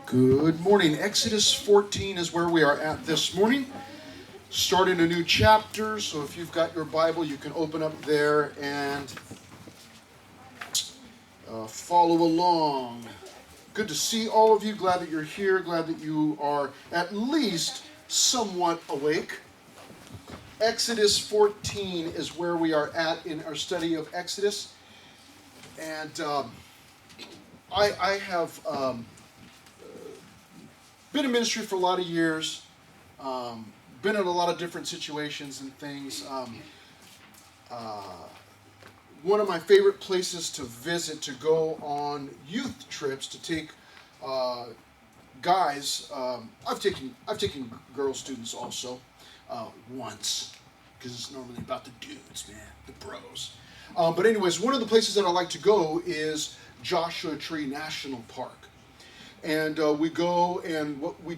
Good morning. Exodus 14 is where we are at this morning. Starting a new chapter, so if you've got your Bible, you can open up there and follow along. Good to see all of you. Glad that you're here. Glad that you are at least somewhat awake. Exodus 14 is where we are at in our study of Exodus. And I have been in ministry for a lot of years, been in a lot of different situations and things. One of my favorite places to visit, to go on youth trips, to take guys. I've taken girl students also once, because it's normally about the dudes, man, the bros. But anyways, one of the places that I like to go is Joshua Tree National Park. And we go and what we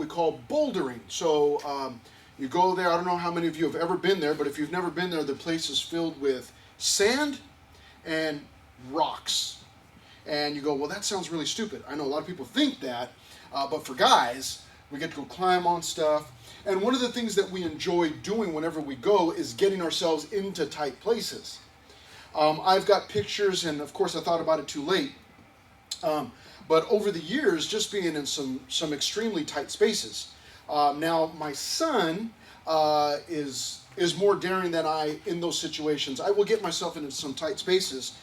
call bouldering. So you go there. I don't know how many of you have ever been there, but if you've never been there, the place is filled with sand and rocks. And you go, well, that sounds really stupid. I know a lot of people think that, but for guys, we get to go climb on stuff. And one of the things that we enjoy doing whenever we go is getting ourselves into tight places. I've got pictures, and of course I thought about it too late. But over the years, just being in some extremely tight spaces. Now, my son is more daring than I in those situations. I will get myself into some tight spaces,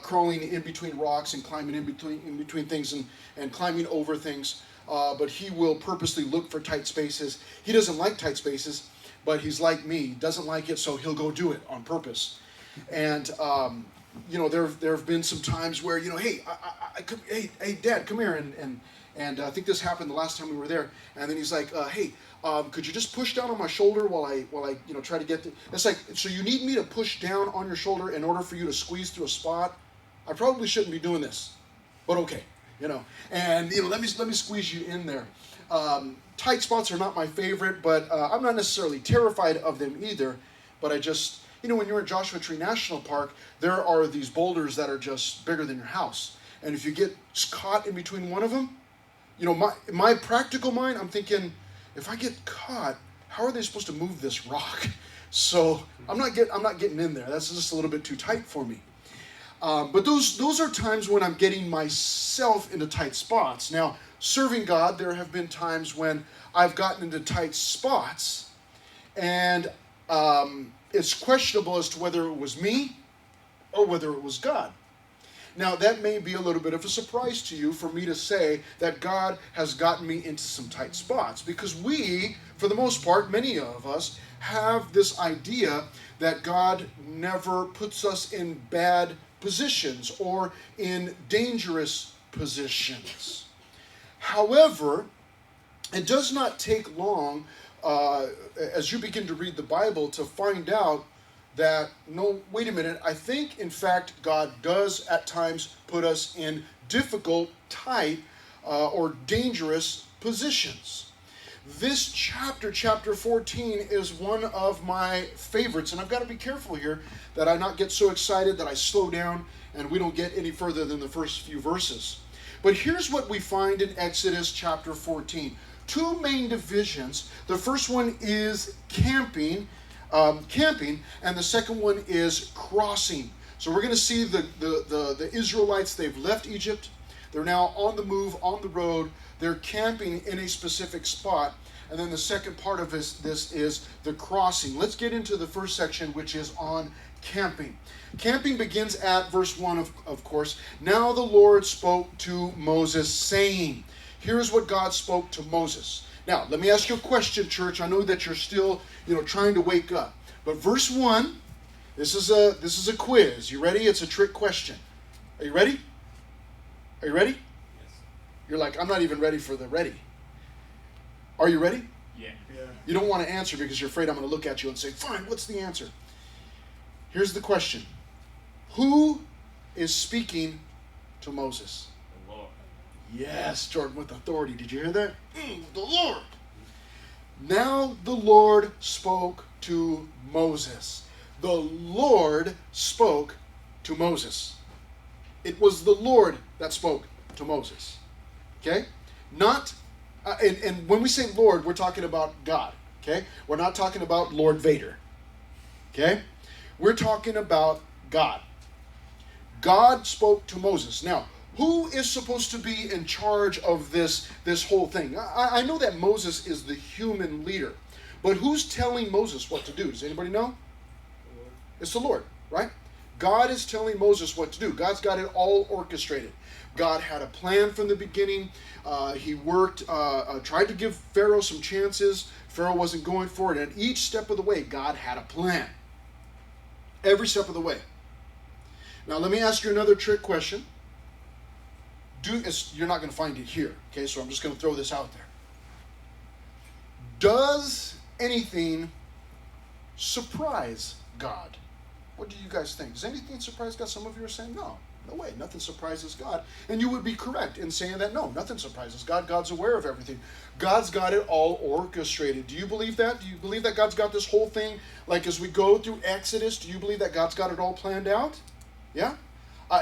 crawling in between rocks and climbing in between things and climbing over things. But he will purposely look for tight spaces. He doesn't like tight spaces, but he's like me. He doesn't like it, so he'll go do it on purpose. And there have been some times where, hey, hey, Dad, come here, and I think this happened the last time we were there. And then he's like, hey, could you just push down on my shoulder while I try to get. It's like, so you need me to push down on your shoulder in order for you to squeeze through a spot? I probably shouldn't be doing this, but okay, And let me squeeze you in there. Tight spots are not my favorite, but I'm not necessarily terrified of them either. But I just. When you're at Joshua Tree National Park, there are these boulders that are just bigger than your house. And if you get caught in between one of them, my practical mind, I'm thinking, if I get caught, how are they supposed to move this rock? So I'm not getting in there. That's just a little bit too tight for me. But those are times when I'm getting myself into tight spots. Now, serving God, there have been times when I've gotten into tight spots, and it's questionable as to whether it was me or whether it was God. Now, that may be a little bit of a surprise to you for me to say that God has gotten me into some tight spots, because we, for the most part, many of us, have this idea that God never puts us in bad positions or in dangerous positions. However, it does not take long as you begin to read the Bible to find out that, no, wait a minute, I think, in fact, God does at times put us in difficult, tight, or dangerous positions. This chapter 14, is one of my favorites, and I've got to be careful here that I not get so excited that I slow down and we don't get any further than the first few verses. But here's what we find in Exodus chapter 14. Two main divisions. The first one is camping, and the second one is crossing. So we're going to see the Israelites. They've left Egypt. They're now on the move, on the road. They're camping in a specific spot. And then the second part of this is the crossing. Let's get into the first section, which is on camping. Camping begins at verse 1, of course. Now the Lord spoke to Moses, saying. Here's what God spoke to Moses. Now, let me ask you a question, church. I know that you're still, trying to wake up. But verse 1, this is a quiz. You ready? It's a trick question. Are you ready? Are you ready? Yes. You're like, I'm not even ready for the ready. Are you ready? Yeah. You don't want to answer because you're afraid I'm going to look at you and say, fine, what's the answer? Here's the question. Who is speaking to Moses? The Lord. Yes, Jordan, with authority. Did you hear that? The Lord. Now the Lord spoke to Moses. The Lord spoke to Moses. It was the Lord that spoke to Moses. Okay? Not, and when we say Lord, we're talking about God, okay? We're not talking about Lord Vader, okay? We're talking about God. God spoke to Moses. Now, who is supposed to be in charge of this whole thing? I know that Moses is the human leader, but who's telling Moses what to do? Does anybody know? It's the Lord, right? God is telling Moses what to do. God's got it all orchestrated. God had a plan from the beginning. He worked, tried to give Pharaoh some chances. Pharaoh wasn't going for it. And each step of the way, God had a plan. Every step of the way. Now, let me ask you another trick question. You're not going to find it here, okay? So I'm just going to throw this out there. Does anything surprise God? What do you guys think? Does anything surprise God? Some of you are saying, no way, nothing surprises God. And you would be correct in saying that, no, nothing surprises God. God's aware of everything. God's got it all orchestrated. Do you believe that? Do you believe that God's got this whole thing, like as we go through Exodus, do you believe that God's got it all planned out? Yeah?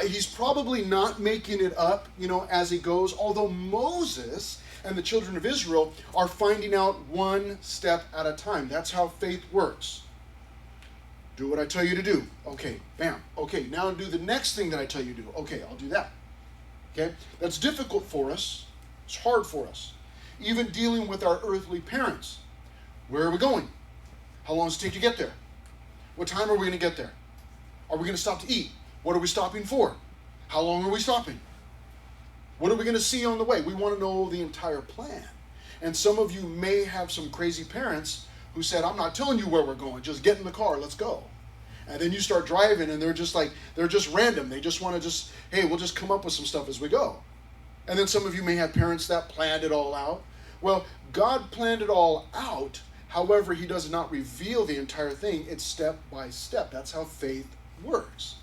He's probably not making it up, as he goes, although Moses and the children of Israel are finding out one step at a time. That's how faith works. Do what I tell you to do. Okay, bam. Okay, now do the next thing that I tell you to do. Okay, I'll do that. Okay? That's difficult for us. It's hard for us. Even dealing with our earthly parents. Where are we going? How long does it take to get there? What time are we going to get there? Are we going to stop to eat? What are we stopping for? How long are we stopping? What are we going to see on the way? We want to know the entire plan. And some of you may have some crazy parents who said, I'm not telling you where we're going. Just get in the car. Let's go. And then you start driving and they're just random. They just want to hey, we'll just come up with some stuff as we go. And then some of you may have parents that planned it all out. Well, God planned it all out. However, he does not reveal the entire thing. It's step by step. That's how faith works.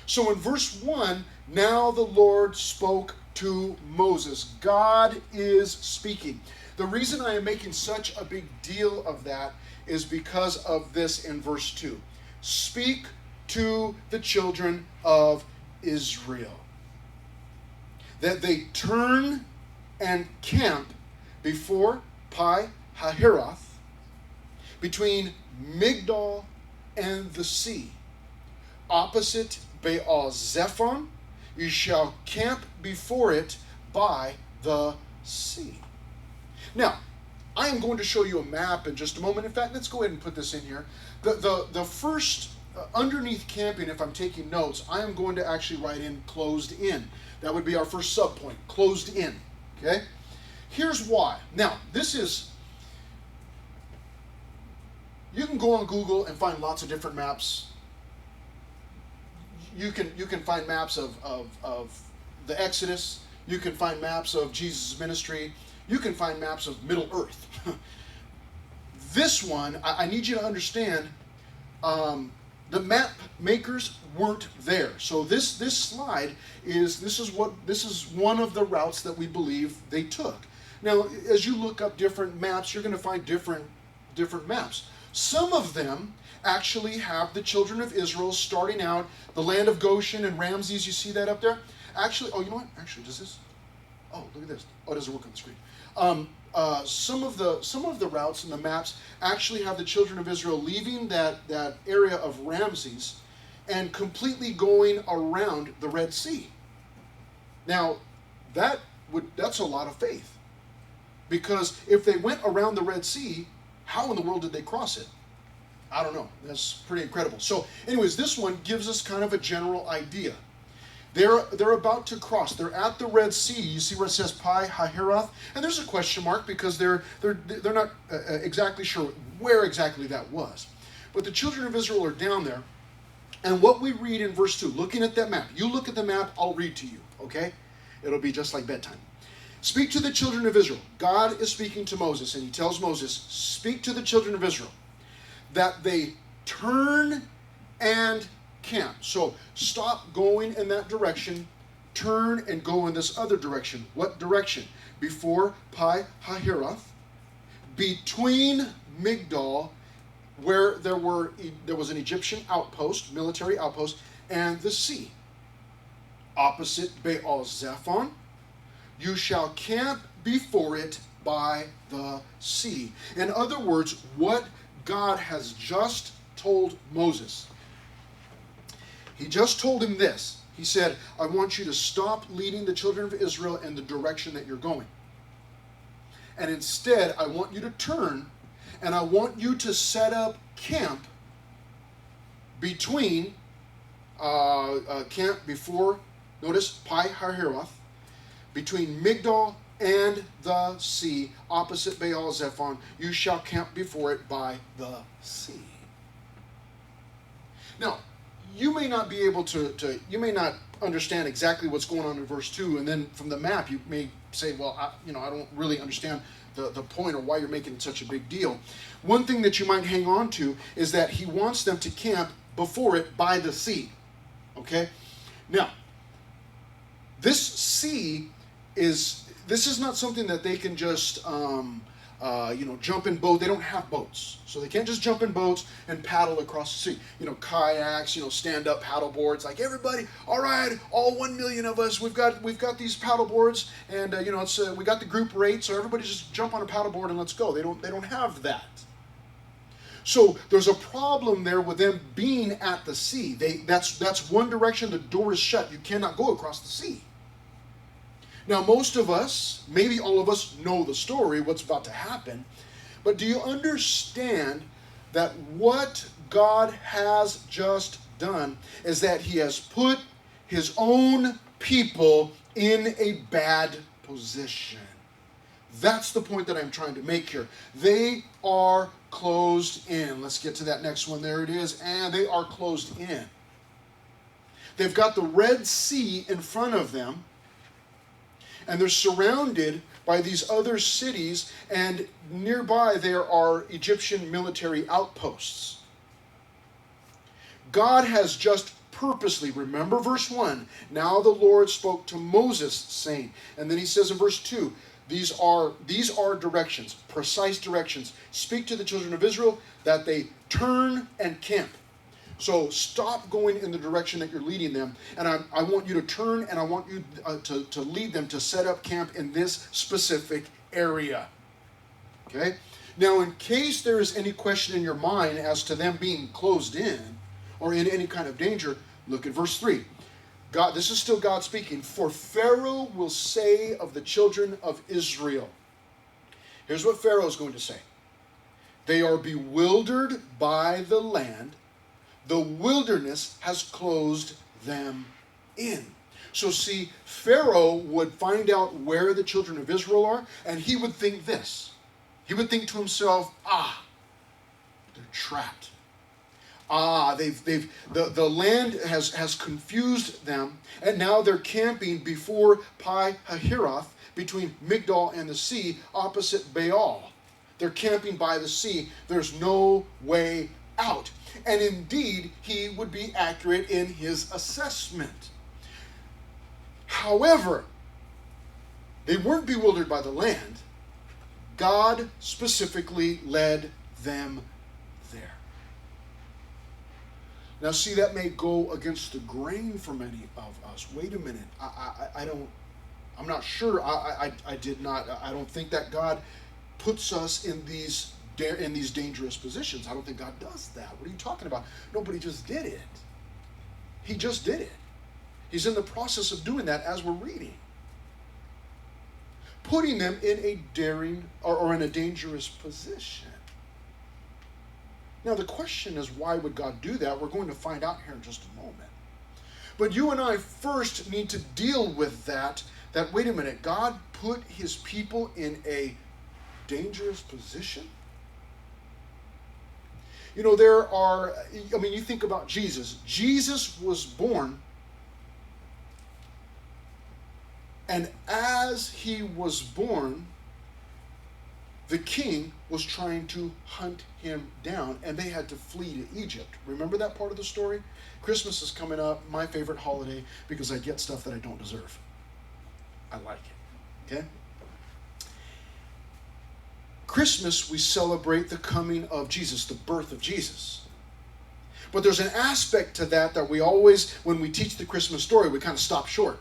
So in verse 1, now the Lord spoke to Moses. God is speaking. The reason I am making such a big deal of that is because of this in verse 2. Speak to the children of Israel, that they turn and camp before Pi Hahiroth, between Migdol and the sea, opposite Baal Zephon. You shall camp before it by the sea. Now, I am going to show you a map in just a moment. In fact, let's go ahead and put this in here. The first, underneath camping, if I'm taking notes, I am going to actually write in closed in. That would be our first subpoint, closed in. Okay? Here's why. Now, you can go on Google and find lots of different maps. You can find maps of the Exodus. You can find maps of Jesus' ministry. You can find maps of Middle Earth. This one, I need you to understand, the map makers weren't there. So this slide this is one of the routes that we believe they took. Now, as you look up different maps, you're going to find different maps. Some of them actually have the children of Israel starting out the land of Goshen and Ramses. You see that up there? Actually, you know what? Actually, does this? Oh, look at this. Oh, it doesn't work on the screen. Some of the routes in the maps actually have the children of Israel leaving that area of Ramses and completely going around the Red Sea. Now, that's a lot of faith, because if they went around the Red Sea, how in the world did they cross it? I don't know. That's pretty incredible. So, anyways, this one gives us kind of a general idea. They're about to cross. They're at the Red Sea. You see where it says Pi Hahiroth? And there's a question mark because they're not exactly sure where exactly that was. But the children of Israel are down there. And what we read in verse 2, looking at that map. You look at the map, I'll read to you, okay? It'll be just like bedtime. Speak to the children of Israel. God is speaking to Moses, and he tells Moses, speak to the children of Israel, that they turn and camp. So stop going in that direction, turn and go in this other direction. What direction? Before Pi Hahiroth, between Migdol, where there was an Egyptian outpost, military outpost, and the sea. Opposite Baal Zephon, You shall camp before it by the sea. In other words, what God has just told Moses. He just told him this. He said, I want you to stop leading the children of Israel in the direction that you're going. And instead, I want you to turn, and I want you to set up camp between, camp before, notice, Pi Hahiroth, between Migdol and the sea, opposite Baal Zephon. You shall camp before it by the sea. Now, you may not be able to you may not understand exactly what's going on in verse 2, and then from the map you may say, well, I don't really understand the point or why you're making such a big deal. One thing that you might hang on to is that he wants them to camp before it by the sea. Okay? Now, this sea this is not something that they can just jump in boat. They don't have boats, so they can't just jump in boats and paddle across the sea. Kayaks, stand-up paddle boards. Like, everybody, all right, all 1 million of us, we've got these paddle boards, and we got the group rate, so everybody just jump on a paddle board and let's go. They don't have that. So there's a problem there with them being at the sea. That's one direction. The door is shut. You cannot go across the sea. Now, most of us, maybe all of us, know the story, what's about to happen. But do you understand that what God has just done is that he has put his own people in a bad position? That's the point that I'm trying to make here. They are closed in. Let's get to that next one. There it is. And they are closed in. They've got the Red Sea in front of them. And they're surrounded by these other cities, and nearby there are Egyptian military outposts. God has just purposely, remember verse 1, now the Lord spoke to Moses, saying, and then he says in verse 2, these are directions, precise directions. Speak to the children of Israel that they turn and camp. So stop going in the direction that you're leading them, and I want you to turn, and I want you to lead them to set up camp in this specific area. Okay? Now, in case there is any question in your mind as to them being closed in or in any kind of danger, look at verse 3. God, this is still God speaking. For Pharaoh will say of the children of Israel. Here's what Pharaoh is going to say. They are bewildered by the land. The wilderness has closed them in. So see, Pharaoh would find out where the children of Israel are, and he would think this. He would think to himself, they're trapped. The land has confused them, and now they're camping before Pi Hahiroth, between Migdol and the sea, opposite Baal. They're camping by the sea. There's no way out. And indeed, he would be accurate in his assessment. However, they weren't bewildered by the land. God specifically led them there. Now, see, that may go against the grain for many of us. Wait a minute. I'm not sure. I don't think that God puts us in these dangerous positions. I don't think God does that. What are you talking about? Nobody just did it. He just did it. He's in the process of doing that as we're reading. Putting them in a daring or in a dangerous position. Now the question is, why would God do that? We're going to find out here in just a moment. But you and I first need to deal with that wait a minute, God put his people in a dangerous position? You think about Jesus. Jesus was born, and as he was born, the king was trying to hunt him down, and they had to flee to Egypt. Remember that part of the story? Christmas is coming up, my favorite holiday, because I get stuff that I don't deserve. I like it. Okay? Christmas, we celebrate the coming of Jesus, the birth of Jesus. But there's an aspect to that we always, when we teach the Christmas story, we kind of stop short.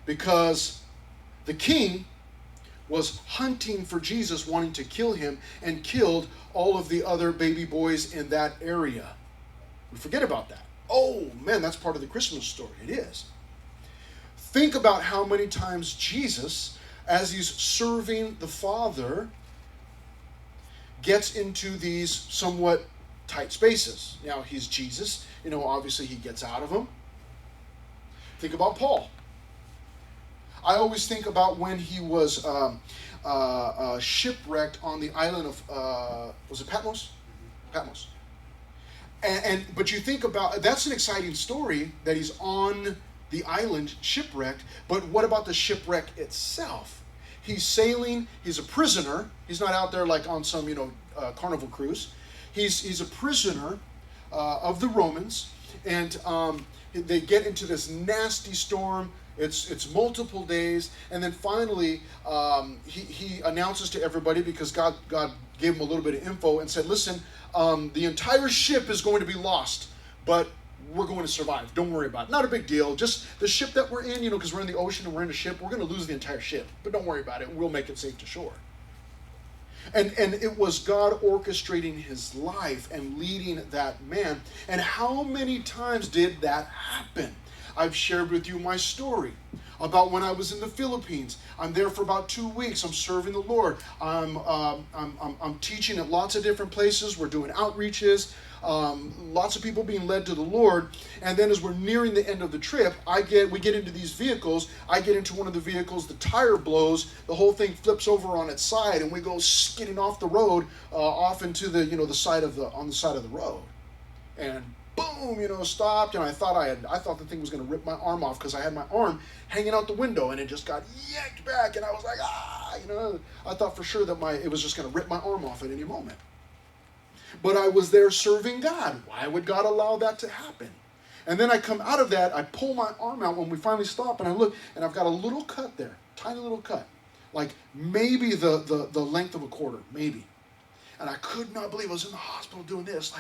Because The king was hunting for Jesus, wanting to kill him, and killed all of the other baby boys in that area. We forget about that. Oh, man, that's part of the Christmas story. It is. Think about how many times Jesus, as he's serving the Father, gets into these somewhat tight spaces. Now, he's Jesus. Obviously he gets out of them. Think about Paul. I always think about when he was shipwrecked on the island of, was it Patmos? Patmos. But you think about, that's an exciting story that he's on the island shipwrecked, but what about the shipwreck itself? He's sailing, he's a prisoner. He's not out there like on some, carnival cruise. He's a prisoner of the Romans, and they get into this nasty storm. It's multiple days, and then finally he announces to everybody, because God gave him a little bit of info and said, listen, the entire ship is going to be lost, but we're going to survive. Don't worry about it. Not a big deal. Just the ship that we're in, because we're in the ocean and we're in a ship, we're going to lose the entire ship, but don't worry about it. We'll make it safe to shore. And it was God orchestrating his life and leading that man. And how many times did that happen? I've shared with you my story about when I was in the Philippines. I'm there for about 2 weeks. I'm serving the Lord. I'm teaching at lots of different places. We're doing outreaches. Lots of people being led to the Lord. And then as we're nearing the end of the trip, we get into these vehicles. I get into one of the vehicles. The tire blows. The whole thing flips over on its side, and we go skidding off the road, off into the on the side of the road. And boom, stopped, and I thought the thing was going to rip my arm off, because I had my arm hanging out the window, and it just got yanked back, and I was like, I thought for sure that it was just going to rip my arm off at any moment. But I was there serving God. Why would God allow that to happen? And then I come out of that, I pull my arm out when we finally stop, and I look, and I've got a little cut there, tiny little cut, like maybe the length of a quarter, maybe. And I could not believe I was in the hospital doing this,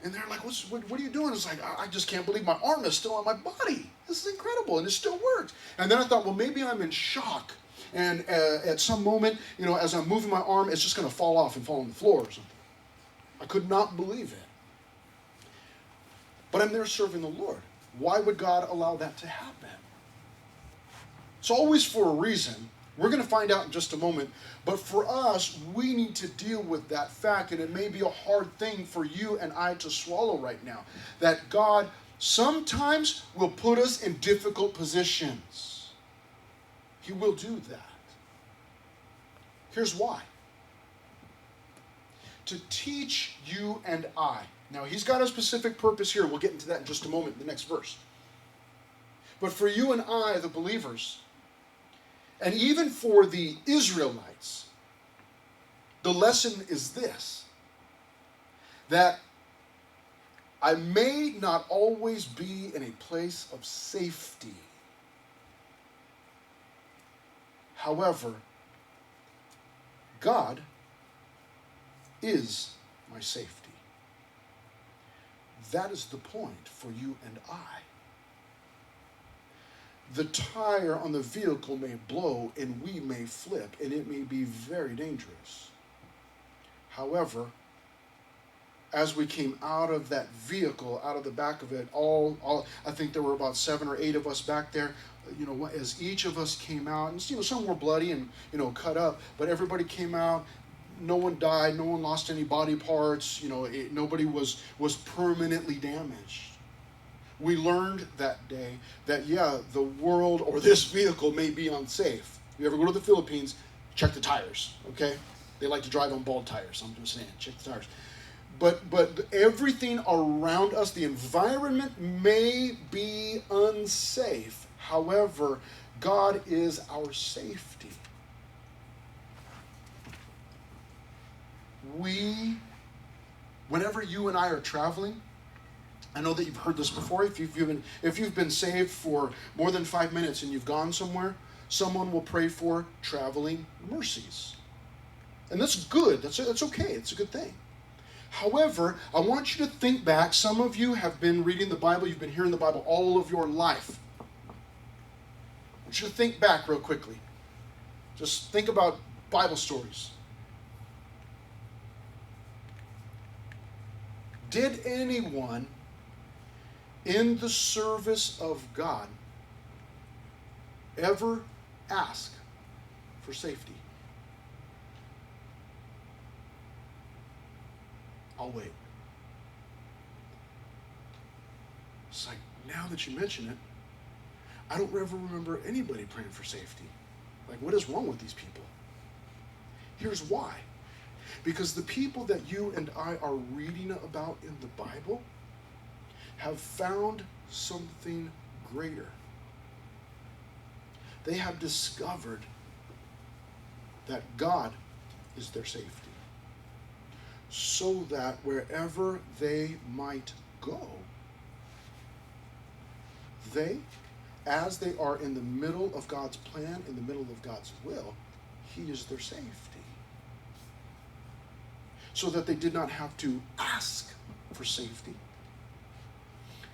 and they're like, what are you doing? It's like, I just can't believe my arm is still on my body. This is incredible, and it still works. And then I thought, well, maybe I'm in shock. And at some moment, as I'm moving my arm, it's just going to fall off and fall on the floor or something. I could not believe it. But I'm there serving the Lord. Why would God allow that to happen? It's always for a reason. We're going to find out in just a moment. But for us, we need to deal with that fact, and it may be a hard thing for you and I to swallow right now, that God sometimes will put us in difficult positions. He will do that. Here's why. To teach you and I. Now, he's got a specific purpose here. We'll get into that in just a moment, in the next verse. But for you and I, the believers, and even for the Israelites, the lesson is this: that I may not always be in a place of safety. However, God is my safety. That is the point for you and I. The tire on the vehicle may blow and we may flip, and it may be very dangerous. However, as we came out of that vehicle, out of the back of it, I think there were about 7 or 8 of us back there. As each of us came out, and some were bloody and cut up, but everybody came out. No one died. No one lost any body parts. Nobody was permanently damaged. We learned that day that, the world or this vehicle may be unsafe. If you ever go to the Philippines, check the tires, okay? They like to drive on bald tires. I'm just saying, check the tires. But everything around us, the environment may be unsafe. However, God is our safety. Whenever you and I are traveling, I know that you've heard this before. If you've been saved for more than 5 minutes and you've gone somewhere, someone will pray for traveling mercies. And that's good. That's okay. It's a good thing. However, I want you to think back. Some of you have been reading the Bible. You've been hearing the Bible all of your life. I want you to think back real quickly. Just think about Bible stories. Did anyone in the service of God ever ask for safety? I'll wait. It's like, now that you mention it, I don't ever remember anybody praying for safety. Like, what is wrong with these people? Here's why. Because the people that you and I are reading about in the Bible have found something greater. They have discovered that God is their safety, so that wherever they might go, they, as they are in the middle of God's plan, in the middle of God's will, He is their safety. So that they did not have to ask for safety,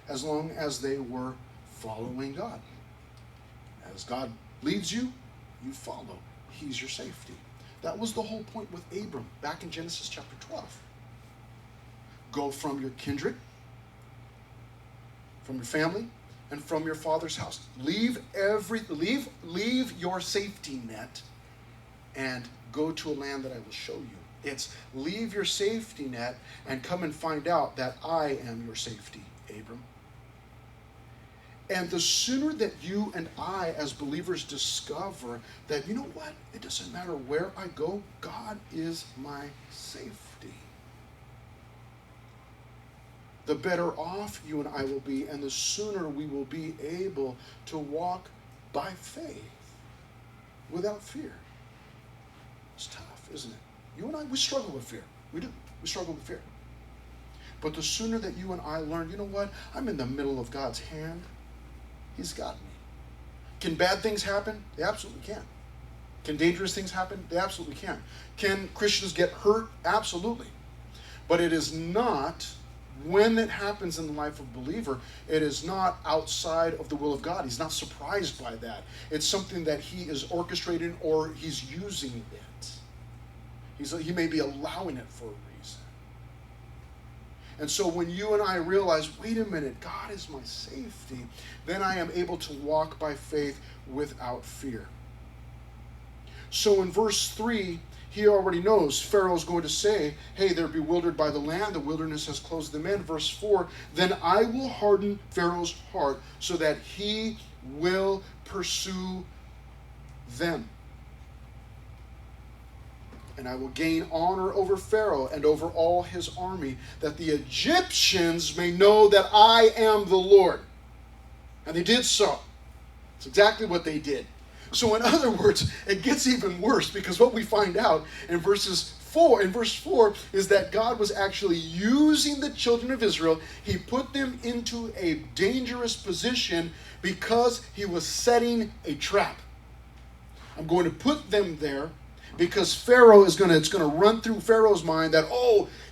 as long as they were following God. As God leads you, you follow. He's your safety. That was the whole point with Abram back in Genesis chapter 12. Go from your kindred, from your family, and from your father's house. Leave your safety net and go to a land that I will show you. It's leave your safety net and come and find out that I am your safety, Abram. And the sooner that you and I as believers discover that, you know what, it doesn't matter where I go, God is my safety, the better off you and I will be, and the sooner we will be able to walk by faith without fear. It's tough, isn't it? You and I, we struggle with fear. We do. We struggle with fear. But the sooner that you and I learn, you know what, I'm in the middle of God's hand. He's got me. Can bad things happen? They absolutely can. Can dangerous things happen? They absolutely can. Can Christians get hurt? Absolutely. But it is not, when it happens in the life of a believer, it is not outside of the will of God. He's not surprised by that. It's something that He is orchestrating, or He's using it. He may be allowing it for a reason. And so when you and I realize, wait a minute, God is my safety, then I am able to walk by faith without fear. So in verse 3, he already knows Pharaoh's going to say, hey, they're bewildered by the land. The wilderness has closed them in. Verse 4, then I will harden Pharaoh's heart so that he will pursue them. And I will gain honor over Pharaoh and over all his army, that the Egyptians may know that I am the Lord. And they did so. It's exactly what they did. So in other words, it gets even worse, because what we find out in verse 4 is that God was actually using the children of Israel. He put them into a dangerous position because He was setting a trap. I'm going to put them there because Pharaoh it's going to run through Pharaoh's mind that,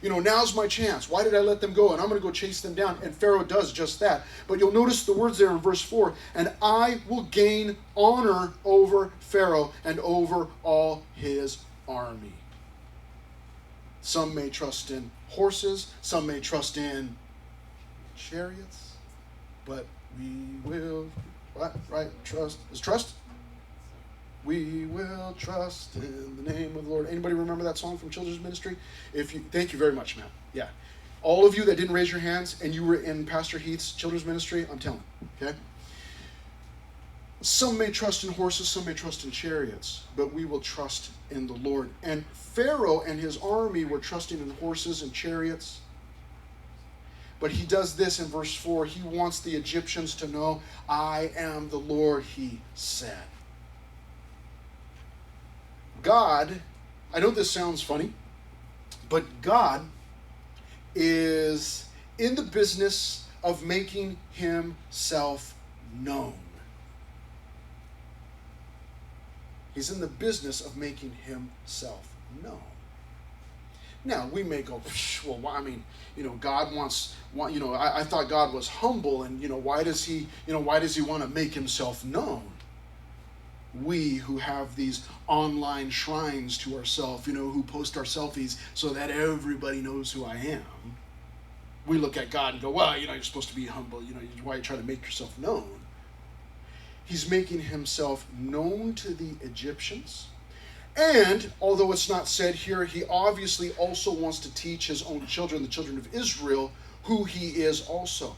now's my chance. Why did I let them go? And I'm going to go chase them down. And Pharaoh does just that. But you'll notice the words there in verse 4, and I will gain honor over Pharaoh and over all his army. Some may trust in horses. Some may trust in chariots. But we will, trust. Is trust? We will trust in the name of the Lord. Anybody remember that song from children's ministry? Thank you very much, Matt. Yeah. All of you that didn't raise your hands and you were in Pastor Heath's children's ministry, I'm telling you, okay? Some may trust in horses, some may trust in chariots, but we will trust in the Lord. And Pharaoh and his army were trusting in horses and chariots. But he does this in verse 4. He wants the Egyptians to know, I am the Lord, he said. God, I know this sounds funny, but God is in the business of making Himself known. He's in the business of making Himself known. Now, we may go, God wants, I thought God was humble, and, why does He want to make Himself known? We who have these online shrines to ourselves, who post our selfies so that everybody knows who I am, we look at God and go, well, you're supposed to be humble. Why you try to make yourself known? He's making himself known to the Egyptians. And, although it's not said here, he obviously also wants to teach his own children, the children of Israel, who he is also.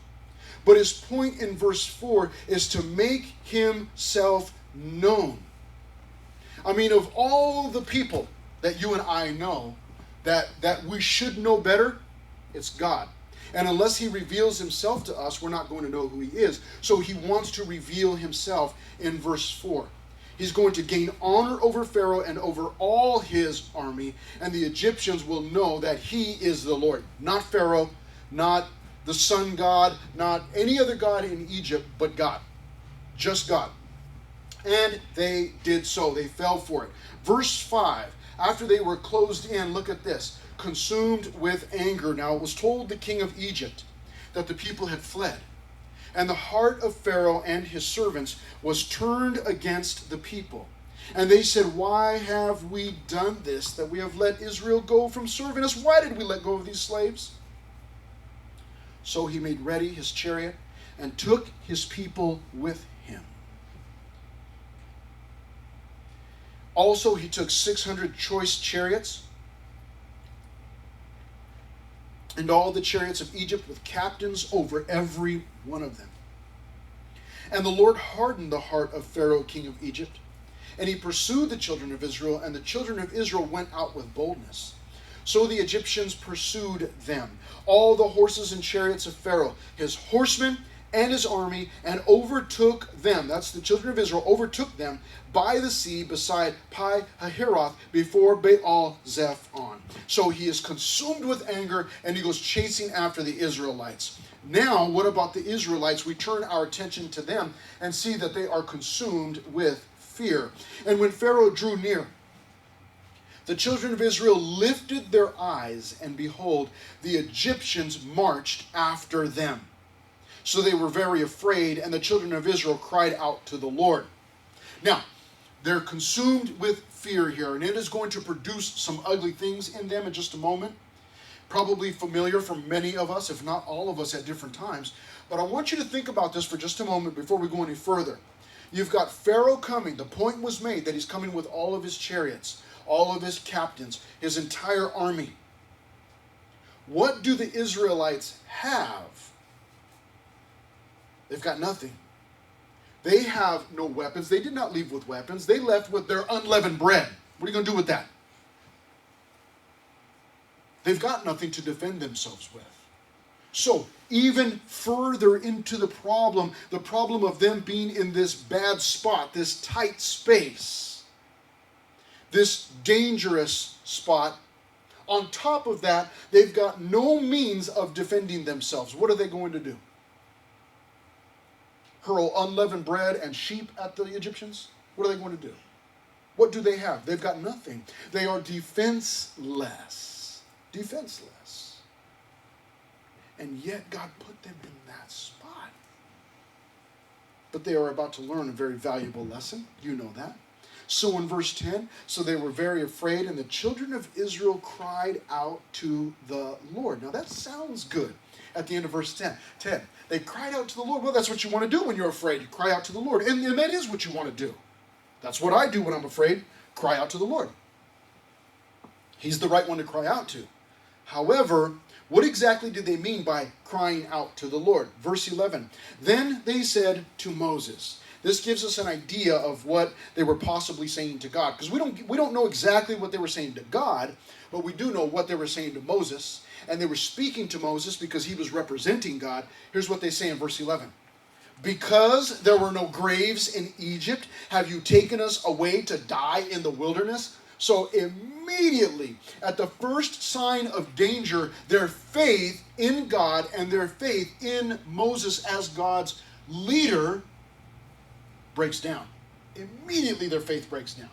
But his point in verse 4 is to make himself known. I mean, of all the people that you and I know that we should know better, it's God. And unless he reveals himself to us, we're not going to know who he is. So he wants to reveal himself in verse 4. He's going to gain honor over Pharaoh and over all his army, and the Egyptians will know that he is the Lord. Not Pharaoh, not the sun god, not any other god in Egypt, but God. Just God. And they did so. They fell for it. Verse 5, after they were closed in, look at this. Consumed with anger. Now it was told the king of Egypt that the people had fled. And the heart of Pharaoh and his servants was turned against the people. And they said, why have we done this, that we have let Israel go from serving us? Why did we let go of these slaves? So he made ready his chariot and took his people with him. Also he took 600 choice chariots and all the chariots of Egypt with captains over every one of them. And the Lord hardened the heart of Pharaoh, king of Egypt, and he pursued the children of Israel, and the children of Israel went out with boldness. So the Egyptians pursued them, all the horses and chariots of Pharaoh, his horsemen and his army, and overtook them. That's the children of Israel, overtook them by the sea beside Pi-hahiroth before Baal-zephon. So he is consumed with anger, and he goes chasing after the Israelites. Now, what about the Israelites? We turn our attention to them and see that they are consumed with fear. And when Pharaoh drew near, the children of Israel lifted their eyes, and behold, the Egyptians marched after them. So they were very afraid, and the children of Israel cried out to the Lord. Now, they're consumed with fear here, and it is going to produce some ugly things in them in just a moment. Probably familiar for many of us, if not all of us at different times. But I want you to think about this for just a moment before we go any further. You've got Pharaoh coming. The point was made that he's coming with all of his chariots, all of his captains, his entire army. What do the Israelites have? They've got nothing. They have no weapons. They did not leave with weapons. They left with their unleavened bread. What are you going to do with that? They've got nothing to defend themselves with. So, even further into the problem of them being in this bad spot, this tight space, this dangerous spot, on top of that, they've got no means of defending themselves. What are they going to do? Hurl unleavened bread and sheep at the Egyptians? What are they going to do? What do they have? They've got nothing. They are defenseless. Defenseless. And yet God put them in that spot. But they are about to learn a very valuable lesson. You know that. So in verse 10, so they were very afraid, and the children of Israel cried out to the Lord. Now that sounds good. At the end of verse 10, they cried out to the Lord. Well, that's what you want to do when you're afraid. You cry out to the Lord. And that is what you want to do. That's what I do when I'm afraid. Cry out to the Lord. He's the right one to cry out to. However, what exactly did they mean by crying out to the Lord? Verse 11, then they said to Moses. This gives us an idea of what they were possibly saying to God. Because we don't know exactly what they were saying to God, but we do know what they were saying to Moses. And they were speaking to Moses because he was representing God. Here's what they say in verse 11. Because there were no graves in Egypt, have you taken us away to die in the wilderness? So immediately, at the first sign of danger, their faith in God and their faith in Moses as God's leader breaks down. Immediately their faith breaks down.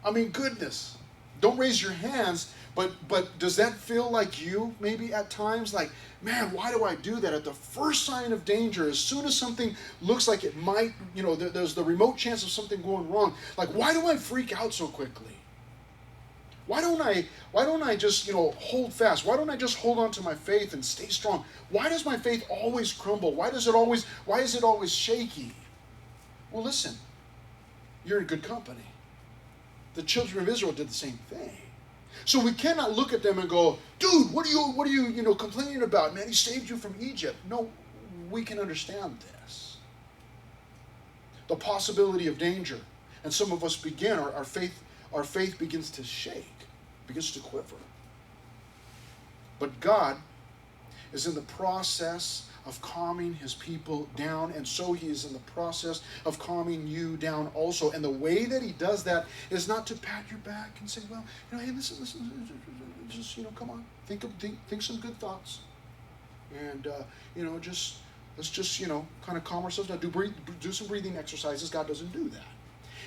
I mean, goodness. don't raise your hands, but does that feel like you maybe at times? Like, man, why do I do that? At the first sign of danger, as soon as something looks like it might, there's the remote chance of something going wrong. Like, why do I freak out so quickly? Why don't I just, hold fast? Why don't I just hold on to my faith and stay strong? Why does my faith always crumble? Why is it always shaky? Well, listen, you're in good company. The children of Israel did the same thing. So we cannot look at them and go, dude, what are you complaining about? Man, he saved you from Egypt. No, we can understand this. The possibility of danger. And some of us begin, our faith begins to shake, begins to quiver. But God is in the process of calming his people down, and so he is in the process of calming you down also. And the way that he does that is not to pat your back and say, well, hey, listen, just, come on, think some good thoughts. And, let's just, kind of calm ourselves down, do some breathing exercises. God doesn't do that.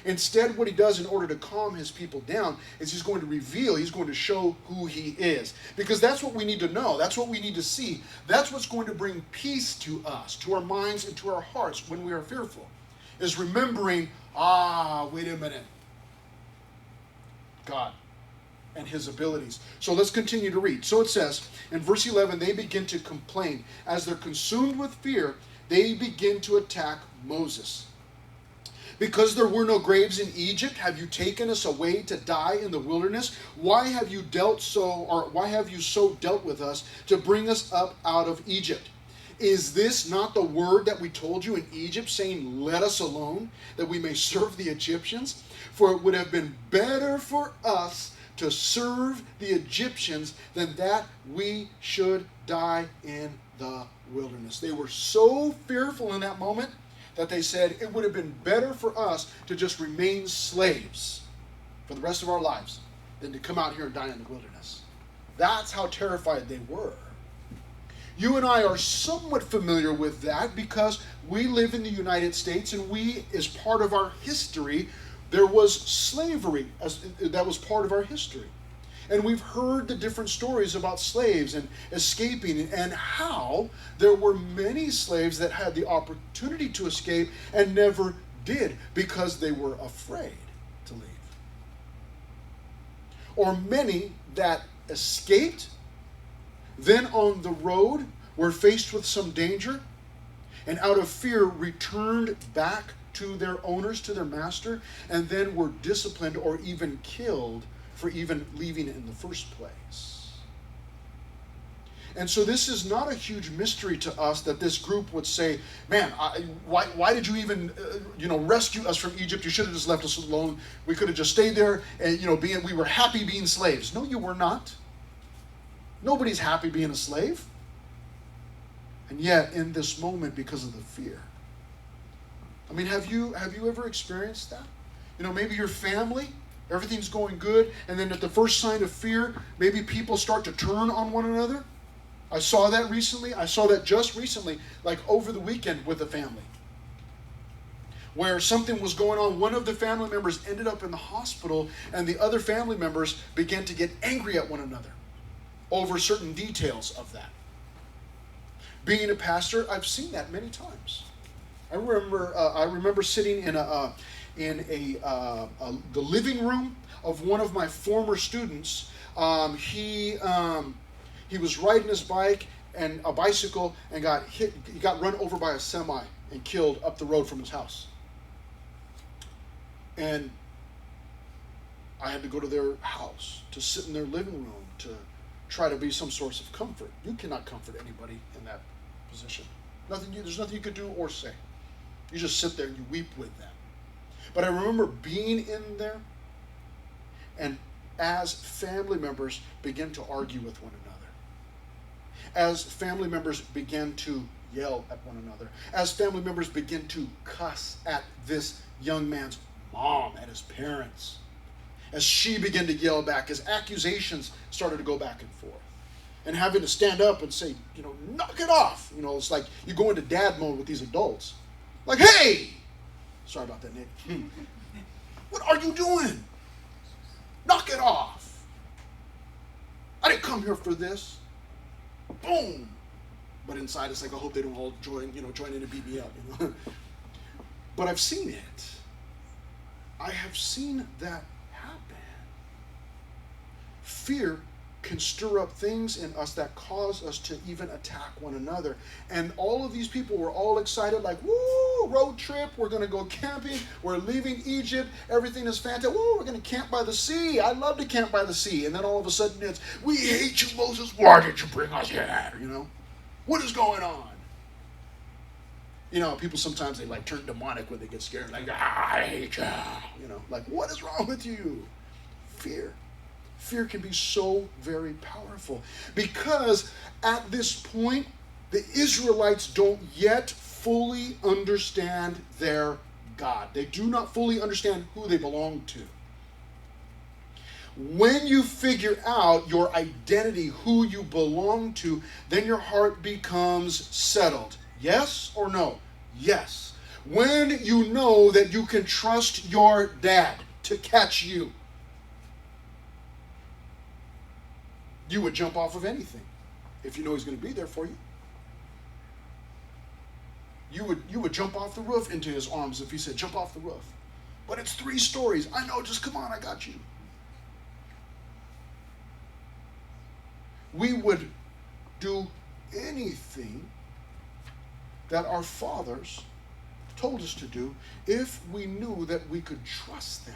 Instead, what he does in order to calm his people down is he's going to show who he is. Because that's what we need to know. That's what we need to see. That's what's going to bring peace to us, to our minds, and to our hearts when we are fearful. Is remembering, wait a minute. God and his abilities. So let's continue to read. So it says, in verse 11, they begin to complain. As they're consumed with fear, they begin to attack Moses. Because there were no graves in Egypt, have you taken us away to die in the wilderness? Why have you so dealt with us to bring us up out of Egypt? Is this not the word that we told you in Egypt, saying, let us alone, that we may serve the Egyptians? For it would have been better for us to serve the Egyptians than that we should die in the wilderness. They were so fearful in that moment that they said it would have been better for us to just remain slaves for the rest of our lives than to come out here and die in the wilderness. That's how terrified they were. You and I are somewhat familiar with that because we live in the United States, and we, as part of our history, there was slavery that was part of our history. And we've heard the different stories about slaves and escaping, and how there were many slaves that had the opportunity to escape and never did because they were afraid to leave. Or many that escaped, then on the road were faced with some danger, and out of fear returned back to their owners, to their master, and then were disciplined or even killed for even leaving in the first place. And so this is not a huge mystery to us that this group would say, man, why did you even rescue us from Egypt? You should have just left us alone. We could have just stayed there and we were happy being slaves. No, you were not. Nobody's happy being a slave. And yet in this moment, because of the fear. I mean, have you ever experienced that? Maybe your family, everything's going good, and then at the first sign of fear, maybe people start to turn on one another. I saw that recently. I saw that just recently, like over the weekend with a family, where something was going on. One of the family members ended up in the hospital, and the other family members began to get angry at one another over certain details of that. Being a pastor, I've seen that many times. I remember sitting in the living room of one of my former students. He was riding his bike and a bicycle and got hit. He got run over by a semi and killed up the road from his house. And I had to go to their house to sit in their living room to try to be some source of comfort. You cannot comfort anybody in that position. There's nothing you could do or say. You just sit there and you weep with them. But I remember being in there, and as family members began to argue with one another, as family members began to yell at one another, as family members began to cuss at this young man's mom, at his parents, as she began to yell back, as accusations started to go back and forth, and having to stand up and say, knock it off. It's like you go into dad mode with these adults. Like, hey! Sorry about that, Nick. What are you doing? Knock it off. come here for this. Boom. But inside it's like, I hope they don't all join in and beat me up. But I've seen it. I have seen that happen. Fear can stir up things in us that cause us to even attack one another. And all of these people were all excited, like, woo, road trip, we're going to go camping, we're leaving Egypt, everything is fantastic, woo, we're going to camp by the sea, I love to camp by the sea. And then all of a sudden it's, we hate you, Moses, why did you bring us here? What is going on? People sometimes, they like turn demonic when they get scared, like, I hate you. Like, what is wrong with you? Fear. Fear can be so very powerful because at this point, the Israelites don't yet fully understand their God. They do not fully understand who they belong to. When you figure out your identity, who you belong to, then your heart becomes settled. Yes or no? Yes. When you know that you can trust your dad to catch you, you would jump off of anything if you know he's going to be there for you. You would jump off the roof into his arms if he said, jump off the roof. But it's 3 stories. I know, just come on, I got you. We would do anything that our fathers told us to do if we knew that we could trust them.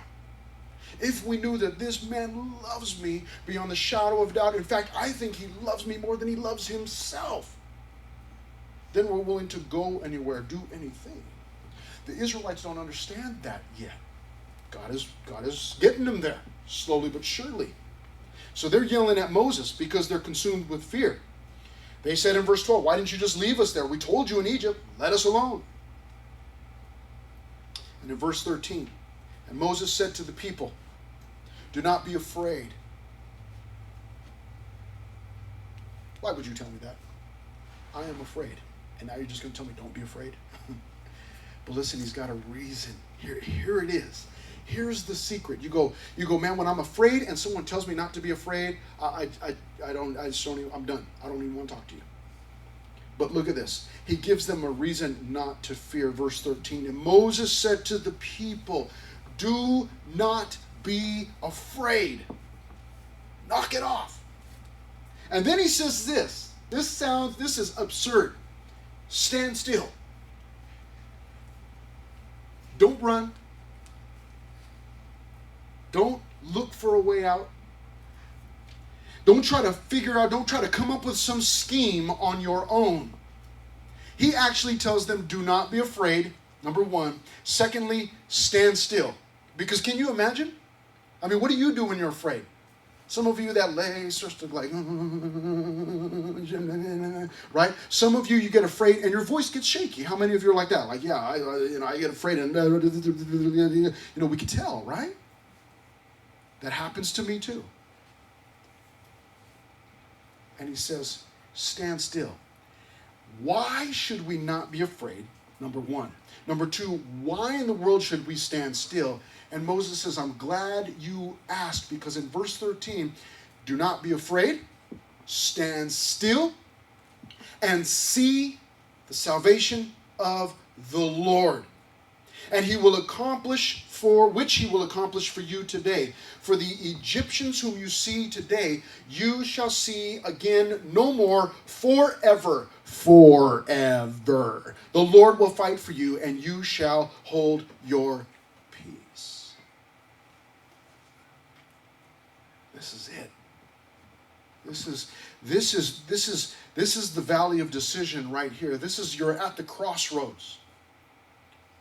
If we knew that this man loves me beyond the shadow of doubt, in fact, I think he loves me more than he loves himself, then we're willing to go anywhere, do anything. The Israelites don't understand that yet. God is getting them there, slowly but surely. So they're yelling at Moses because they're consumed with fear. They said in verse 12, why didn't you just leave us there? We told you in Egypt, let us alone. And in verse 13, and Moses said to the people, do not be afraid. Why would you tell me that? I am afraid. And now you're just going to tell me don't be afraid? But listen, he's got a reason. Here it is. Here's the secret. You go, man, when I'm afraid and someone tells me not to be afraid, I'm done. I don't even want to talk to you. But look at this. He gives them a reason not to fear. Verse 13. And Moses said to the people, do not be afraid. Knock it off. And then he says this. This is absurd. Stand still. Don't run. Don't look for a way out. Don't try to come up with some scheme on your own. He actually tells them, do not be afraid, number 1. Secondly, stand still. Because can you imagine? I mean, what do you do when you're afraid? Some of you that lay starts to like, right? Some of you get afraid and your voice gets shaky. How many of you are like that? Like, yeah, I get afraid and, we can tell, right? That happens to me too. And he says, stand still. Why should we not be afraid? Number 1. Number 2, why in the world should we stand still? And Moses says, I'm glad you asked, because in verse 13, do not be afraid, stand still, and see the salvation of the Lord. And he will accomplish which he will accomplish for you today. For the Egyptians whom you see today, you shall see again no more forever. Forever. The Lord will fight for you, and you shall hold your peace. This is it. This is the valley of decision right here. You're at the crossroads.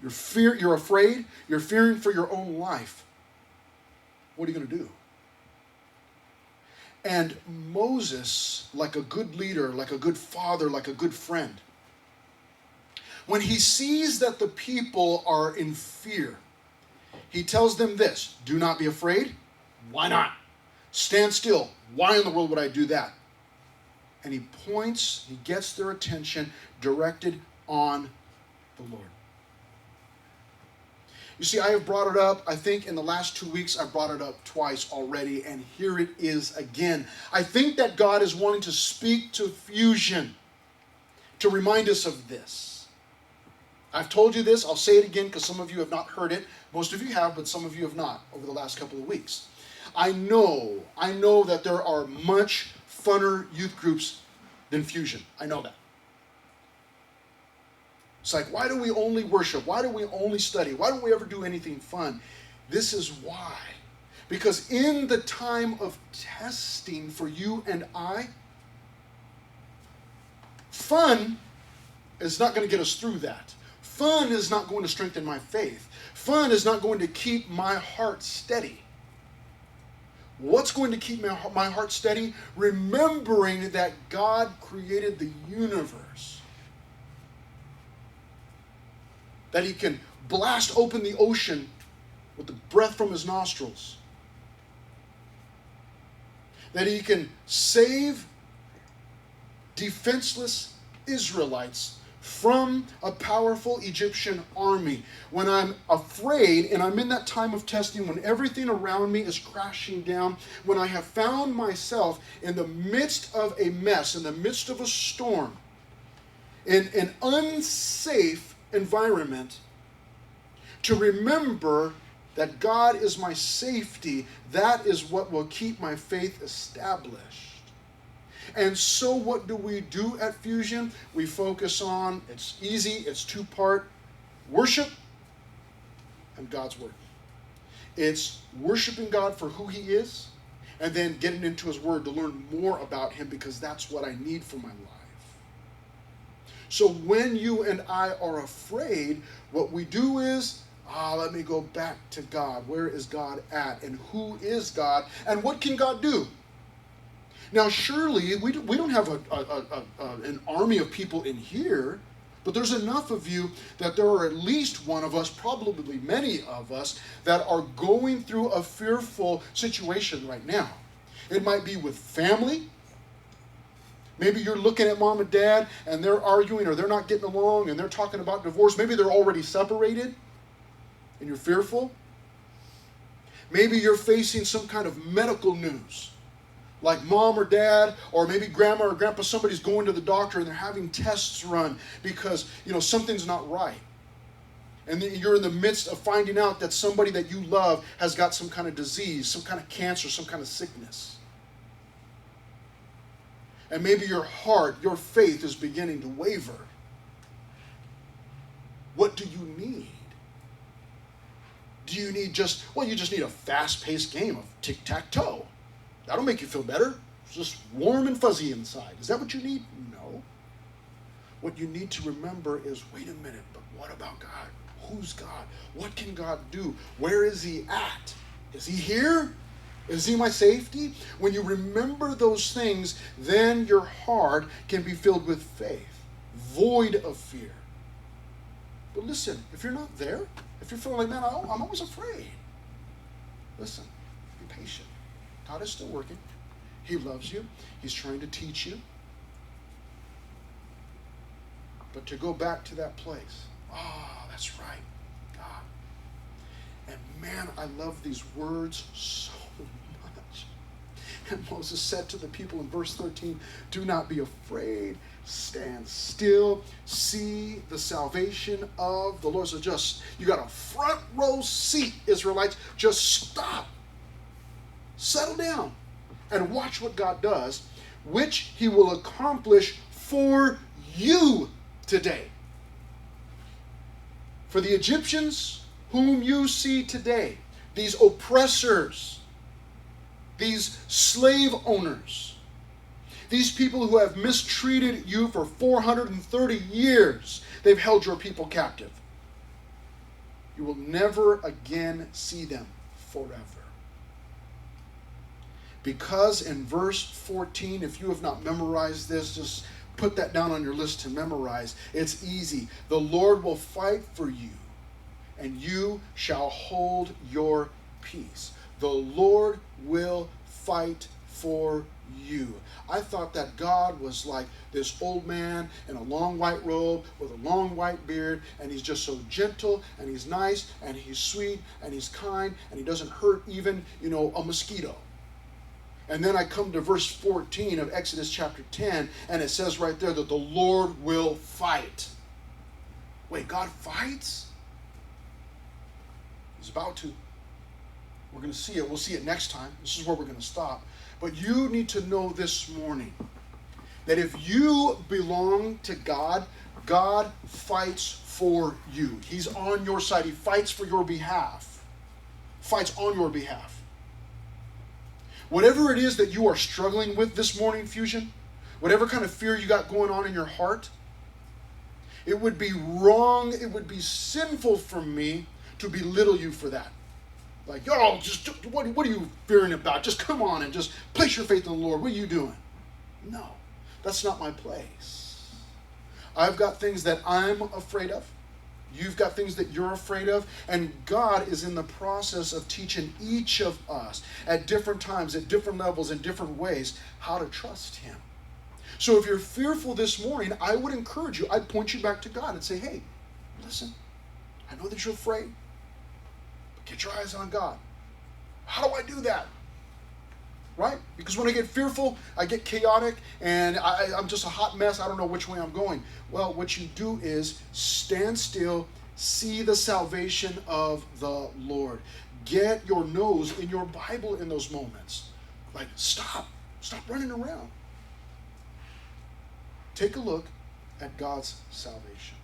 You're afraid, you're fearing for your own life. What are you going to do? And Moses, like a good leader, like a good father, like a good friend, when he sees that the people are in fear, he tells them this, do not be afraid. Why not? Stand still. Why in the world would I do that? And he gets their attention directed on the Lord. You see, I have brought it up, I think in the last 2 weeks, I've brought it up twice already, and here it is again. I think that God is wanting to speak to Fusion to remind us of this. I've told you this, I'll say it again because some of you have not heard it. Most of you have, but some of you have not over the last couple of weeks. I know that there are much funner youth groups than Fusion. I know that. It's like, why do we only worship? Why do we only study? Why don't we ever do anything fun? This is why. Because in the time of testing for you and I, fun is not going to get us through that. Fun is not going to strengthen my faith. Fun is not going to keep my heart steady. What's going to keep my heart steady? Remembering that God created the universe. That he can blast open the ocean with the breath from his nostrils. That he can save defenseless Israelites from a powerful Egyptian army. When I'm afraid and I'm in that time of testing, when everything around me is crashing down, when I have found myself in the midst of a mess, in the midst of a storm, in an unsafe environment, to remember that God is my safety, that is what will keep my faith established. And so what do we do at Fusion? We focus on, it's easy, it's two-part, worship and God's Word. It's worshiping God for who he is, and then getting into his Word to learn more about him, because that's what I need for my life. So when you and I are afraid, what we do is, let me go back to God. Where is God at? And who is God? And what can God do? Now, surely, we don't have an army of people in here, but there's enough of you that there are at least one of us, probably many of us, that are going through a fearful situation right now. It might be with family. Maybe you're looking at mom and dad, and they're arguing, or they're not getting along, and they're talking about divorce. Maybe they're already separated, and you're fearful. Maybe you're facing some kind of medical news, like mom or dad, or maybe grandma or grandpa, somebody's going to the doctor and they're having tests run because, something's not right. And then you're in the midst of finding out that somebody that you love has got some kind of disease, some kind of cancer, some kind of sickness. And maybe your heart, your faith is beginning to waver. What do you need? Do you need you just need a fast-paced game of tic-tac-toe. That'll make you feel better. It's just warm and fuzzy inside. Is that what you need? No. What you need to remember is, wait a minute, but what about God? Who's God? What can God do? Where is he at? Is he here? Is he my safety? When you remember those things, then your heart can be filled with faith, void of fear. But listen, if you're not there, if you're feeling like, man, I'm always afraid, listen, be patient. God is still working. He loves you. He's trying to teach you. But to go back to that place, that's right, God. And man, I love these words so much. And Moses said to the people in verse 13, do not be afraid. Stand still. See the salvation of the Lord. So you got a front row seat, Israelites. Just stop. Settle down and watch what God does, which he will accomplish for you today. For the Egyptians whom you see today, these oppressors, these slave owners, these people who have mistreated you for 430 years, they've held your people captive. You will never again see them forever. Because in verse 14, if you have not memorized this, just put that down on your list to memorize. It's easy. The Lord will fight for you, and you shall hold your peace. The Lord will fight for you. I thought that God was like this old man in a long white robe with a long white beard, and he's just so gentle, and he's nice, and he's sweet, and he's kind, and he doesn't hurt even, a mosquito. And then I come to verse 14 of Exodus chapter 10, and it says right there that the Lord will fight. Wait, God fights? He's about to. We're going to see it. We'll see it next time. This is where we're going to stop. But you need to know this morning that if you belong to God, God fights for you. He's on your side. He fights for your behalf. Fights on your behalf. Whatever it is that you are struggling with this morning, Fusion, whatever kind of fear you got going on in your heart, it would be wrong, it would be sinful for me to belittle you for that. Like, just what are you fearing about? Just come on and just place your faith in the Lord. What are you doing? No, that's not my place. I've got things that I'm afraid of. You've got things that you're afraid of, and God is in the process of teaching each of us at different times, at different levels, in different ways, how to trust Him. So if you're fearful this morning, I would encourage you, I'd point you back to God and say, hey, listen, I know that you're afraid, but get your eyes on God. How do I do that? Right? Because when I get fearful, I get chaotic, and I'm just a hot mess. I don't know which way I'm going. Well, what you do is stand still, see the salvation of the Lord. Get your nose in your Bible in those moments. Like, stop running around. Take a look at God's salvation.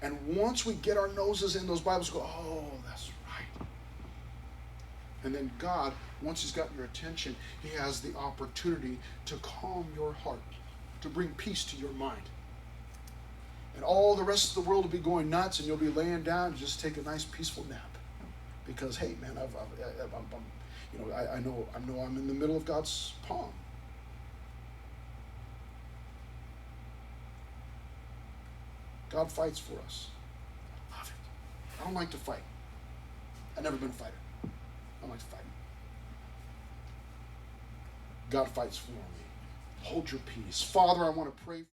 And once we get our noses in those Bibles, go, oh, that's right. And then God, once He's got your attention, He has the opportunity to calm your heart, to bring peace to your mind. And all the rest of the world will be going nuts, and you'll be laying down and just take a nice peaceful nap. Because, hey, man, I know I'm in the middle of God's palm. God fights for us. I love it. I don't like to fight. I've never been a fighter. I don't like to fight. God fights for me. Hold your peace. Father, I want to pray.